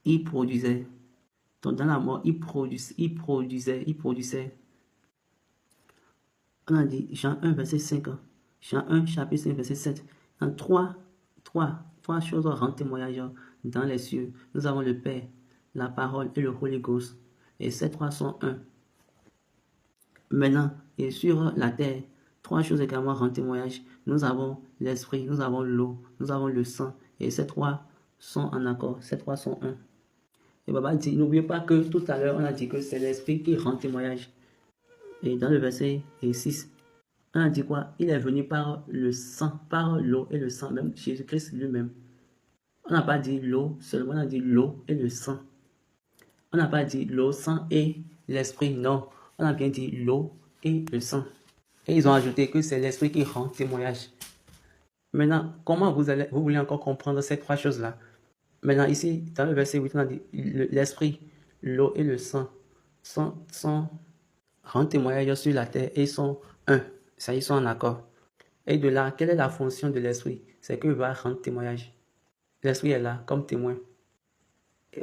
il produisait. Donc dans la mort, il produisait. On a dit Jean 1, verset 5. Jean 1, chapitre 5, verset 7. En trois choses rendent témoignage dans les cieux. Nous avons le Père, la parole et le Holy Ghost. Et ces trois sont un. Maintenant, et sur la terre, trois choses également rendent témoignage. Nous avons l'esprit, nous avons l'eau, nous avons le sang. Et ces trois sont en accord. Ces trois sont un. Et Baba dit, n'oubliez pas que tout à l'heure, on a dit que c'est l'esprit qui rend témoignage. Et dans le verset 6, on a dit quoi? Il est venu par le sang, par l'eau et le sang, même Jésus-Christ lui-même. On n'a pas dit l'eau seulement, on a dit l'eau et le sang. On n'a pas dit l'eau, sang et l'esprit, non. On a bien dit l'eau et le sang. Et ils ont ajouté que c'est l'esprit qui rend témoignage. Maintenant, comment vous voulez encore comprendre ces trois choses-là? Maintenant, ici, dans le verset 8, on a dit l'esprit, l'eau et le sang rendent témoignage sur la terre et ils sont un. Ça, ils sont en accord. Et de là, quelle est la fonction de l'esprit? C'est qu'il va rendre témoignage. L'esprit est là comme témoin.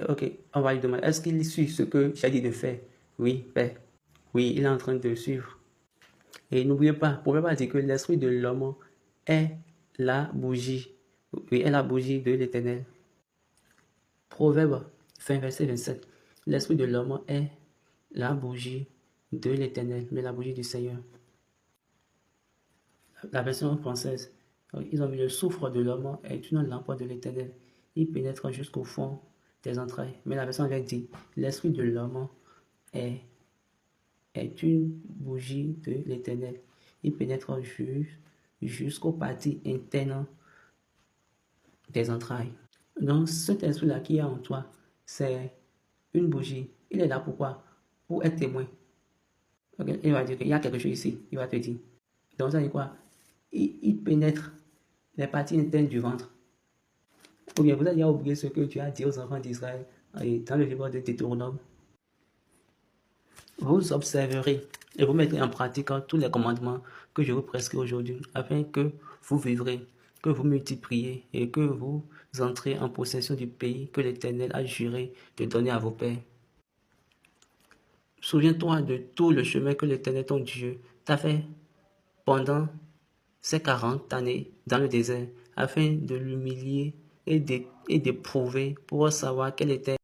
Ok, on va lui demander, est-ce qu'il suit ce que j'ai dit de faire? Oui, Père. Oui, il est en train de suivre. Et n'oubliez pas, vous ne pouvez pas dire que l'esprit de l'homme est la bougie. Oui, est la bougie de l'Éternel. Proverbe, fin verset 27. L'esprit de l'homme est la bougie de l'Éternel, mais la bougie du Seigneur. La version française, ils ont mis le souffle de l'homme est une lampe de l'Éternel. Il pénètre jusqu'au fond des entrailles. Mais la version anglaise dit, l'esprit de l'homme est une bougie de l'Éternel. Il pénètre jusqu'aux parties internes des entrailles. Donc cet esprit-là qui est en toi, c'est une bougie. Il est là pourquoi? Pour être témoin. Okay? Il va dire qu'il y a quelque chose ici. Il va te dire. Donc ça dit quoi? Il pénètre les parties internes du ventre. Ou bien vous avez oublié ce que tu as dit aux enfants d'Israël dans le livre de Deutéronome. Vous observerez et vous mettrez en pratique tous les commandements que je vous prescris aujourd'hui, afin que vous vivrez, que vous multipliez et que vous entrez en possession du pays que l'Éternel a juré de donner à vos pères. Souviens-toi de tout le chemin que l'Éternel, ton Dieu, t'a fait pendant ces 40 années dans le désert, afin de l'humilier et d'éprouver pour savoir quelle était